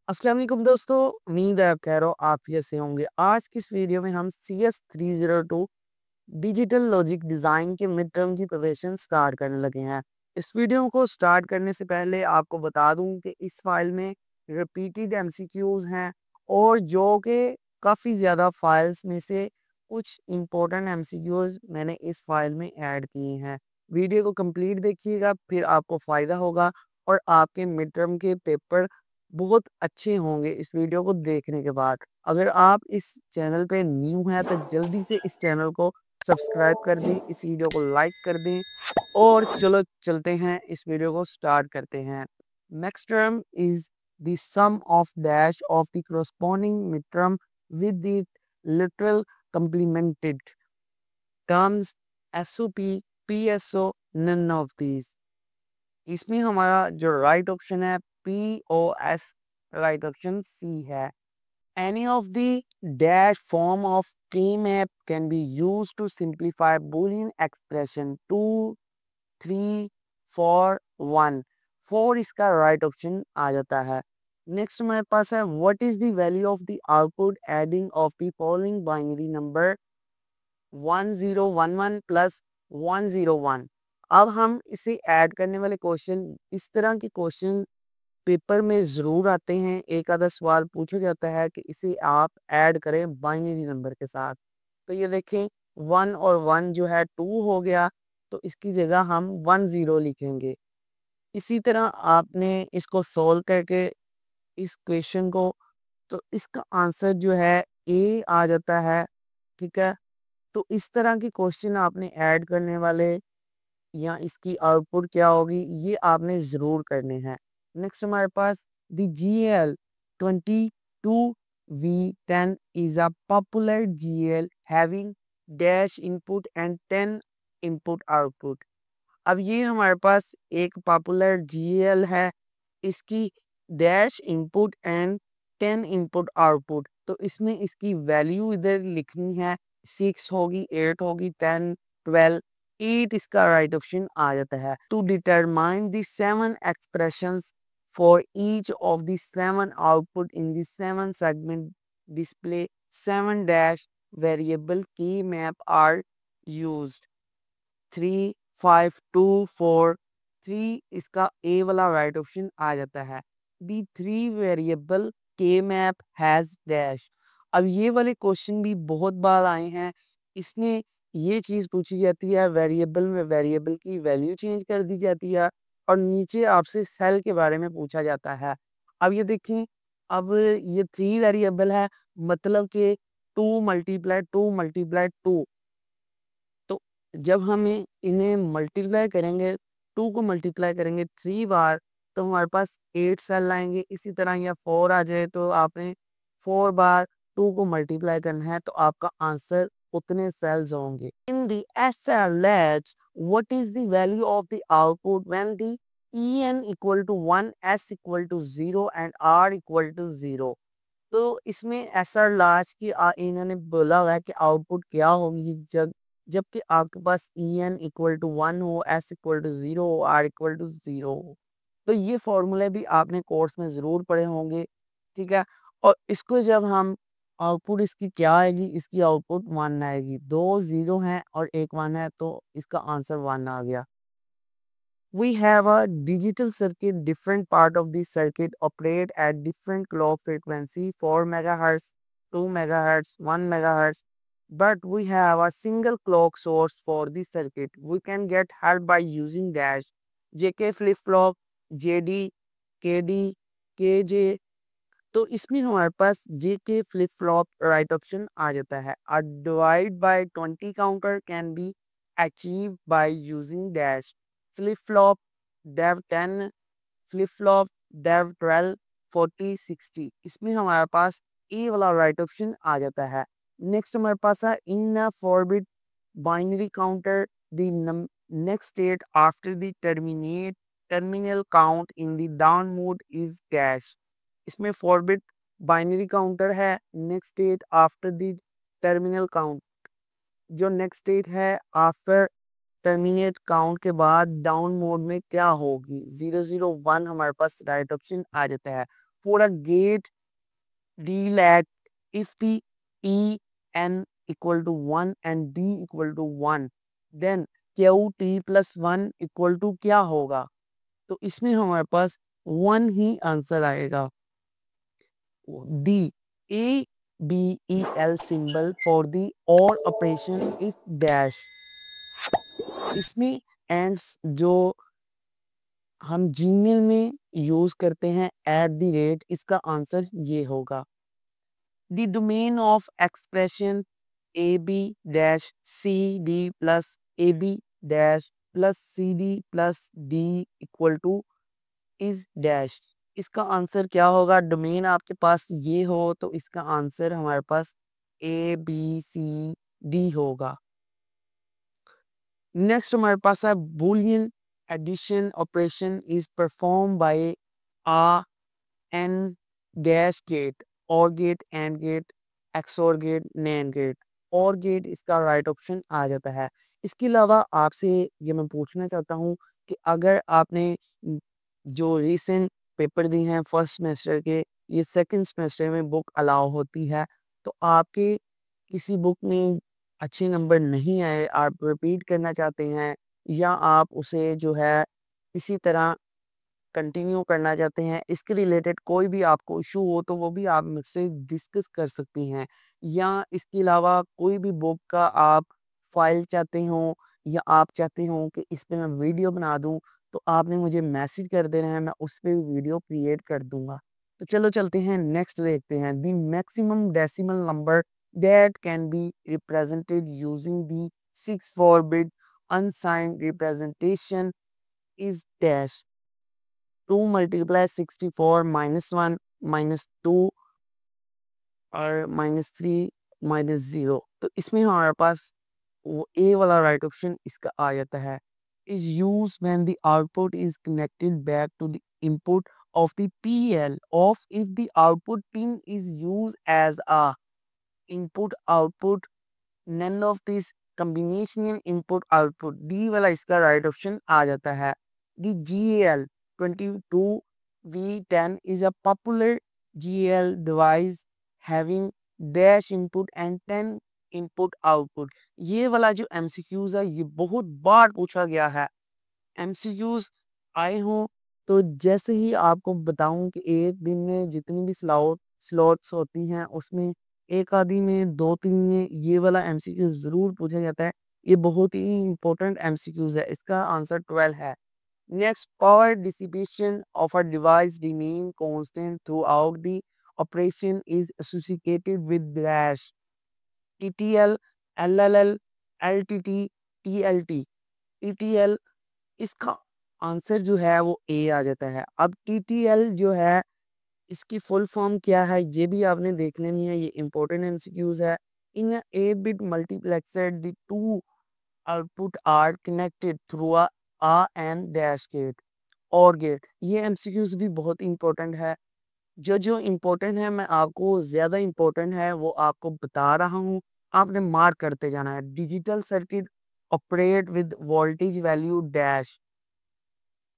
अस्सलाम वालेकुम दोस्तों, उम्मीद है आप खैर हो, आफियत से होंगे। आज की इस वीडियो में हम CS302 डिजिटल लॉजिक डिज़ाइन के मिड टर्म की प्रिपरेशन स्टार्ट करने लगे हैं। इस वीडियो को स्टार्ट करने से पहले आपको बता दूं कि इस फाइल में रिपीटेड एमसीक्यूज हैं और जो कि काफ़ी ज़्यादा फाइल्स में से कुछ इम्पोर्टेंट एमसीक्यूज मैंने इस फाइल में ऐड किए हैं। वीडियो को कंप्लीट देखिएगा, फिर आपको फ़ायदा होगा और आपके मिड टर्म के पेपर बहुत अच्छे होंगे इस वीडियो को देखने के बाद। अगर आप इस चैनल पे न्यू हैं तो जल्दी से इस चैनल को सब्सक्राइब कर दें, इस वीडियो को लाइक कर दें और चलो चलते हैं, इस वीडियो को स्टार्ट करते हैं। Next term is the sum of dash of the corresponding minterm with the literal complemented terms SOP, PSO, none of these। इसमें हमारा जो राइट ऑप्शन है POS, राइट ऑप्शन सी है। Any of the dash form of K-map can be used to simplify Boolean expression 2, 3, 4, 1। 4 इसका right option आ जाता है। Next हमारे पास है what is the value of the output adding of the following binary number 1011 plus 101। अब हम इसे ऐड करने वाले क्वेश्चन, इस तरह के क्वेश्चन पेपर में ज़रूर आते हैं। एक आधा सवाल पूछा जाता है कि इसे आप ऐड करें बाइनरी नंबर के साथ। तो ये देखें, 1 और 1 जो है 2 हो गया, तो इसकी जगह हम 10 लिखेंगे। इसी तरह आपने इसको सोल्व करके इस क्वेश्चन को, तो इसका आंसर जो है ए आ जाता है। ठीक है, तो इस तरह के क्वेश्चन आपने ऐड करने वाले या इसकी आउटपुट क्या होगी ये आपने ज़रूर करने हैं। नेक्स्ट हमारे पास the GL22V10 is a popular GL having dash input and 10 input output। अब ये हमारे पास एक पॉपुलर GL है, इसकी dash input and 10 input output. तो इसमें इसकी वैल्यू इधर लिखनी है, 6 होगी, 8 होगी, 10, 12, 8 इसका राइट ऑप्शन आ जाता है। To determine the 7 expressions for each of the 7 output in the 7 segment display 7 dash variable K map are used. 3, 5, 2, 4, 3 इसका ए वाला राइट ऑप्शन आ जाता है। दी 3 वेरिएबल के मैप हैज डैश। अब ये वाले क्वेश्चन भी बहुत बार आए हैं। इसमें ये चीज़ पूछी जाती है, वेरिएबल में वेरिएबल की वैल्यू चेंज कर दी जाती है और नीचे आपसे सेल के बारे में पूछा जाता है। अब ये देखें, अब ये 3 वेरिएबल है, मतलब कि 2 मल्टीप्लाई 2 मल्टीप्लाई 2। तो जब हमें इन्हें मल्टीप्लाई करेंगे, 2 को मल्टीप्लाई करेंगे 3 बार, तो हमारे पास 8 सेल आएंगे। इसी तरह या 4 आ जाए तो आपने 4 बार 2 को मल्टीप्लाई करना है, तो आपका आंसर उतने सेल्स होंगे। In the SLH what is the value of the output when the EN equal to 1, S equal to 0 and R equal to 0। तो इसमें ऐसा लास्ट की इन्होंने बोला हुआ है कि आउटपुट क्या होगी जबकि आपके पास EN इक्वल टू 1 हो, S इक्वल टू 0 हो, R इक्वल टू 0 हो। तो ये फॉर्मूले भी आपने कोर्स में ज़रूर पढ़े होंगे। ठीक है, और इसको जब हम आउटपुट इसकी क्या आएगी, इसकी आउटपुट 1 आएगी। 2 0 हैं और 1 1 है, तो इसका आंसर 1 आ गया। We have a digital circuit. Different part of the circuit operate at different clock frequency, 4 megahertz, 2 megahertz, 1 megahertz. But we have a single clock source for the circuit. We can get help by using dash, JK flip flop, JD, KD, KJ। तो इसमें हमारे पास JK flip flop right option आ जाता है। A divide by 20 counter can be achieved by using dash, flip flop, dev 10, flip flop, dev 12, 40, 60। इसमें हमारे पास ए वाला राइट ऑप्शन आ जाता है। नेक्स्ट हमारे पास है इन अ 4-bit binary counter the next state after the terminal count in the down mode is dash. इसमें 4-bit बाइनरी काउंटर है, next state after the terminal count, जो नेक्स्ट स्टेट है आफ्टर टर्मिनेट काउंट के बाद down mode में क्या होगी, 001 हमारे पास राइट ऑप्शन आ जाता है। for a gate D let if the E n equal to 1 and D equal to 1 then Q T plus 1 equal to क्या होगा? तो इसमें हमारे पास 1 ही आंसर आएगा। D A B E L symbol for the OR operation if dash। इसमें ends जो हम Gmail में यूज करते हैं @ इसका आंसर ये होगा। The domain of expression AB dash CD plus AB dash plus CD plus D equal to is dash। इसका आंसर क्या होगा? डोमेन आपके पास ये हो तो इसका आंसर हमारे पास ABCD होगा। नेक्स्ट हमारे पास है Boolean addition operation is perform by a an dash gate और gate AND gate XOR gate NAND gate और गेट इसका राइट ऑप्शन आ जाता है। इसके अलावा आपसे ये मैं पूछना चाहता हूँ कि अगर आपने जो रीसेंट पेपर दिए हैं फर्स्ट सेमेस्टर के ये सेकंड सेमेस्टर में बुक अलाउ होती है तो आपके किसी बुक में अच्छे नंबर नहीं आए आप रिपीट करना चाहते हैं या आप उसे जो है इसी तरह कंटिन्यू करना चाहते हैं इसके रिलेटेड कोई भी आपको इशू हो तो वो भी आप मुझसे डिस्कस कर सकती हैं या इसके अलावा कोई भी बुक का आप फाइल चाहते हो या आप चाहते हो कि इस पे मैं वीडियो बना दूं तो आपने मुझे मैसेज कर देना है मैं उस पे वीडियो क्रिएट कर दूंगा। तो चलो चलते हैं नेक्स्ट देखते हैं the maximum decimal number that can be represented using the 64 bit unsigned representation is dash 2 multiply 64 minus 1 minus 2 और minus 3 minus 0 तो इसमें हमारे पास वो ए वाला राइट ऑप्शन इसका आ जाता है is used when the output is connected back to the input of the PL of if the output pin is used as a input output none of this combination input output D वाला इसका right option आ जाता है। The GAL 22V10 is a popular GAL device having dash input and 10 input output। ये वाला जो MCQs है ये बहुत बार पूछा गया है। MCQs आए हों तो जैसे ही आपको बताऊं कि एक दिन में जितनी भी स्लॉट्स होती हैं उसमें एक आधी में 2-3 में ये वाला MCQ ज़रूर पूछा जाता है। ये बहुत ही इम्पोर्टेंट MCQs है। इसका आंसर 12 है। Next power dissipation of a device remain constant through out the operation is associated with dash TTL LLL LTT TLT TTL इसका आंसर जो है वो ए आ जाता है। अब TTL जो है इसकी फुल फॉर्म क्या है ये भी आपने देख लेनी है। ये इंपॉर्टेंट एमसीक्यूज है। In 8 bit multiplexer the two output are connected through a and dash gate और गेट। ये एमसीक्यूज भी बहुत इंपॉर्टेंट है। जो जो इम्पोर्टेंट है मैं आपको ज़्यादा इम्पोर्टेंट है वो आपको बता रहा हूँ आपने मार्क करते जाना है। Digital circuit operate with voltage value dash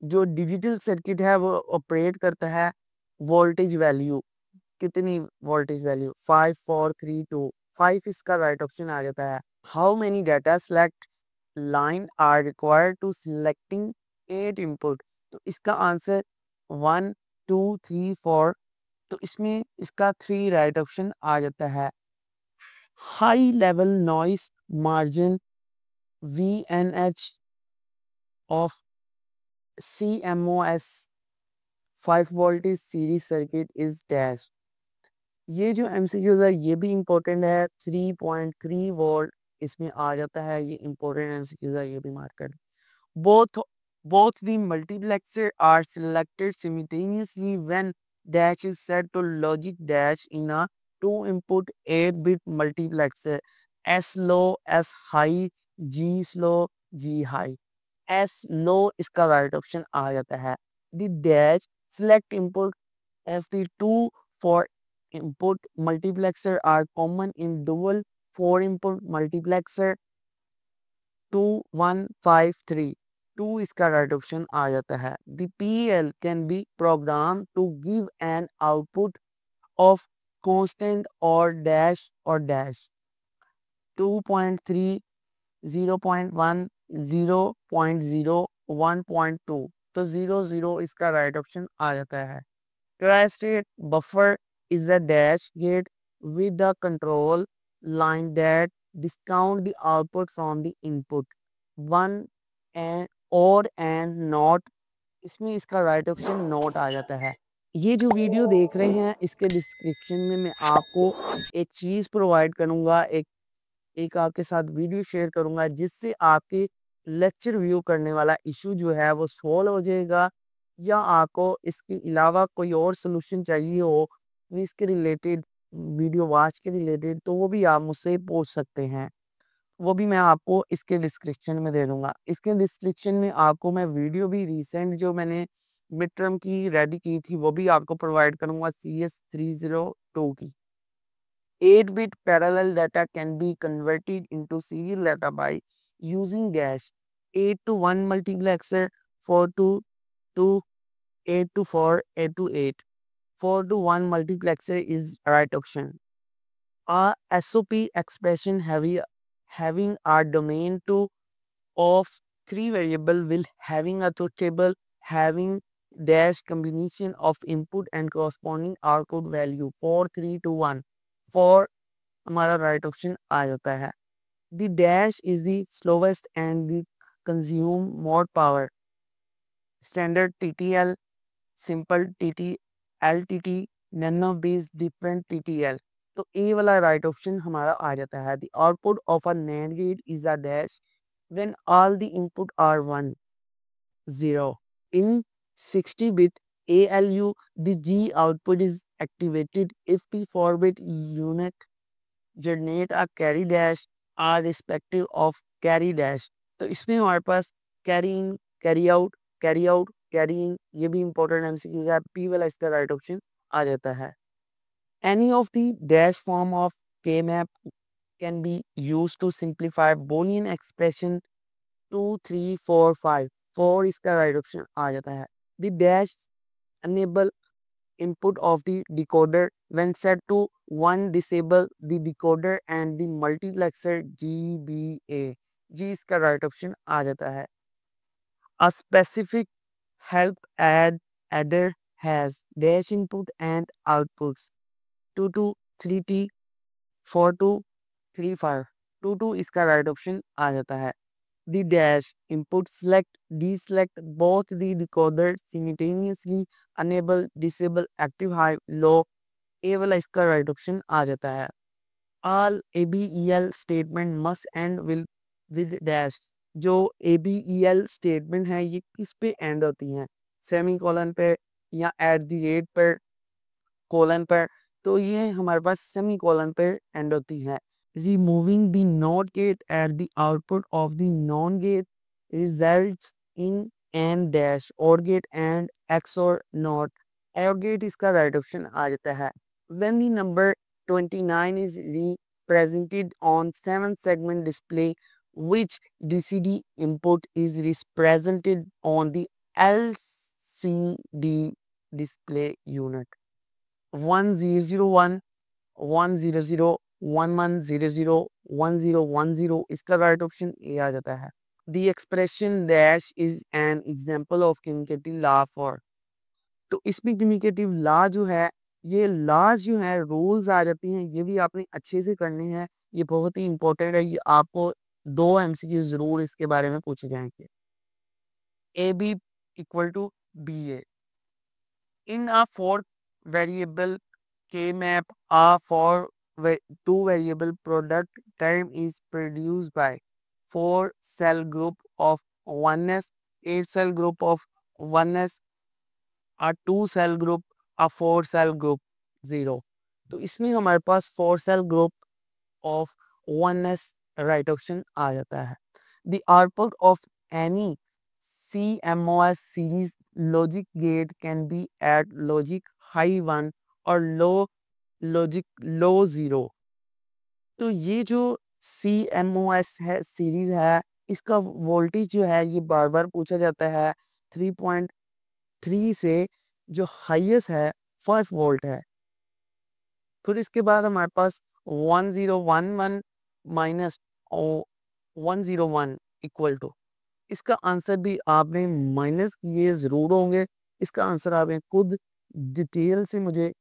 जो डिजिटल सर्किट है वो ऑपरेट करता है वोल्टेज वैल्यू कितनी वोल्टेज वैल्यू 5432 5 इसका राइट ऑप्शन आ जाता है। How many data select line are required to selecting 8 input तो इसका आंसर 1 2 3 4 तो इसमें इसका 3 राइट ऑप्शन आ जाता है। High level noise margin VNH of CMOS 5 voltage series circuit is dash. ये जो MCQs है ये भी इम्पोर्टेंट है। 3.3 वोल्ट इसमें आ जाता है। ये इम्पोर्टेंट MCQs है ये भी मार्क कर। both both the multiplexer are selected simultaneously when dash is set to logic dash in a 2 input 8 bit multiplexer S low S high G slow G high S low इसका right option आ जाता है। the dash select input of the two for input multiplexer are common in dual 4 input multiplexer 2153 2 इसका right option आ जाता है। The PL can be program to give an output of constant or dash 2.3 0.1 0.0 1.2। तो 0 इसका right option आ जाता है। Tri-state buffer is a dash gate with the control line that discount the output from the input. One and or and not, इसमें इसका right option note आ जाता है। ये जो वीडियो देख रहे हैं इसके डिस्क्रिप्शन में मैं आपको एक चीज़ प्रोवाइड करूँगा, एक एक आपके साथ वीडियो शेयर करूँगा जिससे आपके लेक्चर व्यू करने वाला इशू जो है वो सॉल्व हो जाएगा, या आपको इसके अलावा कोई और सॉल्यूशन चाहिए हो इसके रिलेटेड, वीडियो वॉच के रिलेटेड, तो वो भी आप मुझसे पूछ सकते हैं। वो भी मैं आपको इसके डिस्क्रिप्शन में दे दूँगा। इसके डिस्क्रिप्शन में आपको मैं वीडियो भी रिसेंट जो मैंने मिड टर्म की रेडी की थी वो भी आपको प्रोवाइड करूँगा CS 302 की। 8-bit parallel data can be converted into serial data by using dash 8 to 1 multiplexer, 4 to 8 to 4, 8 to 8. 4 to 1 multiplexer is right option. A SOP expression having a domain to of 3 variable will having a truth table having dash combination of input and corresponding output value 4 3 to 1 4 हमारा right option आ जाता है। The dash is the slowest and the consume more power. Standard TTL, simple TT, LTT, none of this, different TTL। तो ए वाला right option हमारा आ जाता है। The output of a NAND gate is a dash when all the input are 1 0 in 60-bit ALU the G output is activated if the 4-bit unit generate a carry dash irrespective of carry dash. तो इसमें हमारे पास carry in, carry out, carry out, carry in, ये भी important MCQ है। P वाला इसका right option आ जाता है। Any of the dash form of K map can be use to simplify Boolean expression 2 3 4 5। 4 इसका राइट ऑप्शन आ जाता है। The dash enable input of the decoder when set to 1 disable the decoder and the multiplexer GBA। जी इसका right option आ जाता है। A specific help add adder has dash input and outputs 2 to 3T 4 to 3 5। 2 to इसका right option आ जाता है। The dash input select deselect both the decoder simultaneously enable disable active high low। ए वाला इसका right option आ जाता है। All ABEL statement must end will with dash। जो ABEL स्टेटमेंट है ये किस पे एंड होती हैं, सेमी कॉलन पे या एट द रेट पर, कोलन पर। तो ये हमारे पास सेमी कॉलन पर एंड होती है। Removing the not gate at the output of the non gate results in an dash और गेट एंड एक्स और नॉट। और गेट इसका राइट ऑप्शन आ जाता है। When the number 29 is represented on 7 segment display, which DCD input is represented on the LCD display unit? 1001, 100, 1100, 1010, इसका right option A आ जाता है। The expression dash is an example of commutative law for। तो इसमें communicative law जो है, ये laws जो है रूल्स आ जाती हैं, ये भी आपने अच्छे से करने हैं। ये बहुत ही इंपॉर्टेंट है, ये आपको 2 MCQ जरूर इसके बारे में पूछे जाएंगे। AB equal to BA in a 4 variable K map a for 2 variable product term is produced by 4 cell group of oneness, 8 cell group of oneness, a 2 cell group, a 4 cell group 0। तो इसमें हमारे पास 4 cell group of oneness right option आ जाता है। The output of any CMOS series logic gate can be at logic high 1 और logic low 0। तो ये जो CMOS है सीरीज है, इसका वोल्टेज जो है ये बार बार पूछा जाता है। 3.3 से जो हाईएस्ट है 5 वोल्ट है। फिर इसके बाद हमारे पास 1011 माइनस 101 इक्वल टू, इसका आंसर भी आपने माइनस किए ज़रूर होंगे। इसका आंसर आपने खुद डिटेल से मुझे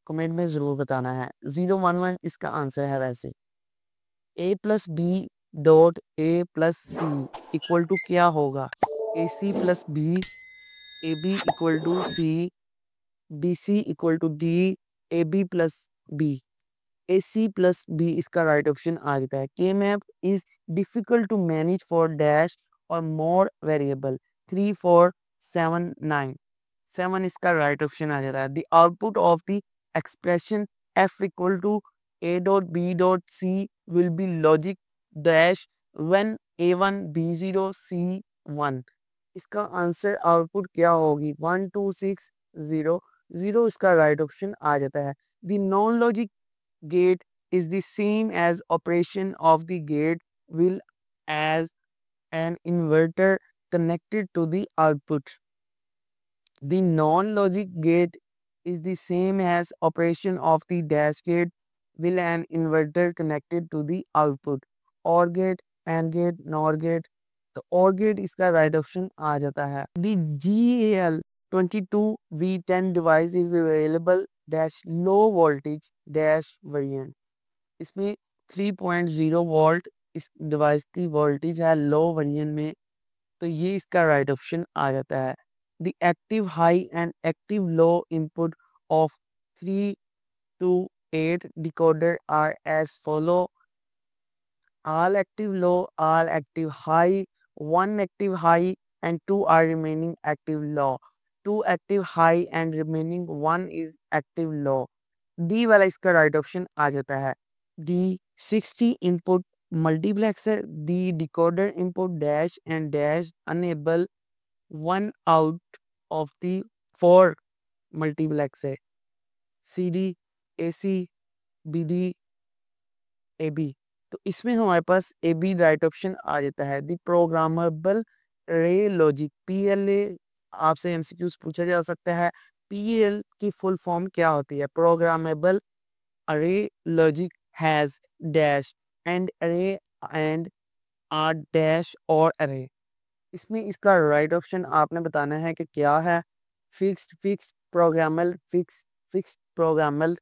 कमेंट में ज़रूर बताना है। 011 इसका आंसर है। वैसे a plus B dot A plus C equal to क्या होगा? A C plus B, A B equal to C, B C equal to D, A B plus B. A C plus B इसका right option आ जाता है। K map is difficult to manage for dash और more variable 3 4 7 9। 7 इसका right option आ जाता है। The output of the expression F equal to A dot B dot C will be logic dash when A1 B0 C1। इसका answer output क्या होगी? 1 2 6 0 0 इसका right option आ जाता है। The non logic gate is the same as operation of the gate will as an inverter connected to the output. The non-logic gate is the same as operation of the dash gate will an inverter connected to the output. OR gate, AND gate, NOR gate. तो OR gate इसका right option आ जाता है। The GAL22V10 device is available dash low voltage dash variant। इसमें 3.0 volt इस device की voltage है लो variant में। तो ये इसका राइट ऑप्शन आ जाता है। The active high and active low input of 3 to 8 decoder are as follow: all active low, all active high, one active high and two are remaining active low, two active high and remaining one is active low। D वाला इसका right option आ जाता है। The 60 input multiplexer, the decoder input dash and dash enable one out of the 4 multiplexer C D A C B D A B. तो इसमें हमारे पास A B right option आ जाता है। The programmable array logic PLA आपसे MCQs पूछा जा सकता है। PL की फुल फॉर्म क्या होती है? Programmable array logic has dash and array and are dash और array। इसमें इसका राइट ऑप्शन आपने बताना है कि क्या है। Fixed, fixed programmable, fix, fixed programmable,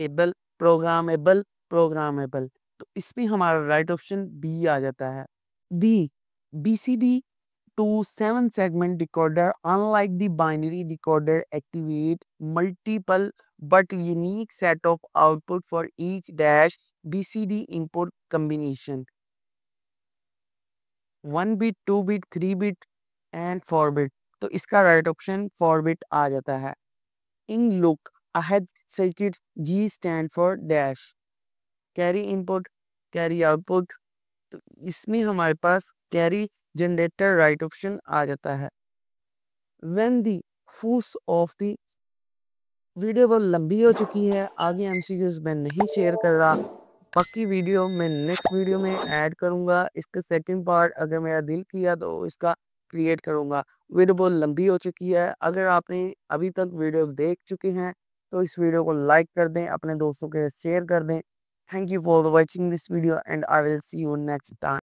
able programmable, programmable. तो इसमें हमारा राइट ऑप्शन बी आ जाता है। दी BCD to 7 segment decoder, unlike the binary decoder, activate multiple but unique set of output for each dash BCD input combination: 1 bit, 2 bit, 3 bit and 4 bit। तो इसका right option 4 bit आ जाता है। In look ahead circuit, G stand for dash carry input, carry output। तो इसमें हमारे पास carry generator right option आ जाता है। When the फूस ऑफ द वीडियो बहुत लंबी हो चुकी है, आगे MCQs मैं नहीं शेयर कर रहा। बाकी वीडियो मैं नेक्स्ट वीडियो में ऐड करूंगा। इसका सेकंड पार्ट अगर मेरा दिल किया तो इसका क्रिएट करूंगा। वीडियो बहुत लंबी हो चुकी है। अगर आपने अभी तक वीडियो देख चुके हैं तो इस वीडियो को लाइक कर दें, अपने दोस्तों के साथ शेयर कर दें। Thank you for watching this video and I will see you next time.